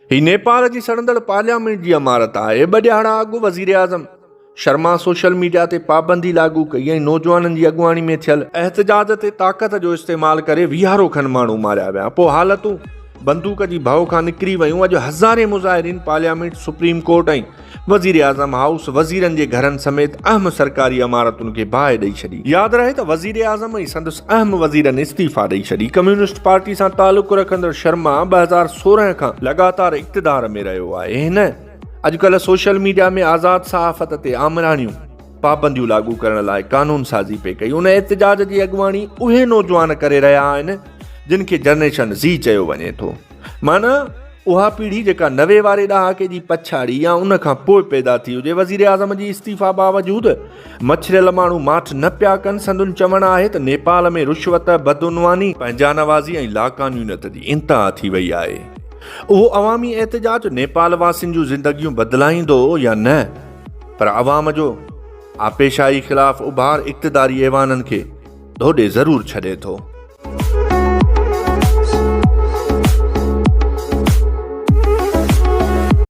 ही नेपाल जी सड़ंदड़ पार्लियामेंट जी इमारत आहे। 2 ॾियारा अॻु वज़ीर आज़म शर्मा सोशल मीडिया ते पाबंदी लागू कई ऐं नौजवाननि जी अॻुवाणी में थियल एहतजाज ते ताक़त जो इस्तेमालु करे 20 खनि माण्हू मारिया विया। पोइ हालतूं बंदूक जी भउ खां निकिरी वयूं। अॼु हज़ारे मुज़ाहिरीन पार्लियामेंट, सुप्रीम कोर्ट ऐं वज़ीर आज़म हाउस, वज़ीरनि जे घरनि समेत अहम सरकारी इमारतुनि खे बाहि ॾेई छॾी। यादि रहे त वज़ीर आज़म ऐं संदसि अहम वज़ीरनि इस्तीफ़ा ॾेई छॾी। कम्युनिस्ट पार्टी सां तालुक़ु रखंदड़ शर्मा 2016 खां लगातार इक़्तिदार में रहियो आहे। हिन अॼुकल्ह सोशल मीडिया में आज़ाद सहाफ़त ते आमराणियूं पाबंदियूं लागू करण लाइ कानून साज़ी पे कई। उन एहतजाज जी अॻुवाणी उहे नौजवान करे रहिया आहिनि जिन खे जनरेशन ज़ी चयो वञे थो। माना उहा पीढ़ी जेका 90 वारे ॾहाके जी पछाड़ी या उन खां पोइ पैदा थी हुजे। वज़ीर आज़म जी इस्तीफ़ा बावजूदि मछरियल माण्हू माठ न पिया कनि। संदुनि चवणु आहे त नेपाल में रिश्वत, बदउनवानी, पंहिंजानवाज़ी ऐं लाक़ानूनियत जी इंतिहा थी वई आहे। उहो अवामी एहतजाज नेपाल वासियुनि जूं ज़िंदगियूं बदिलाईंदो या न, पर अवाम जो आपेशाई ख़िलाफ़ उभार इक़्तिदारी ऐवाननि खे धोॾे ज़रूरु छॾे थो।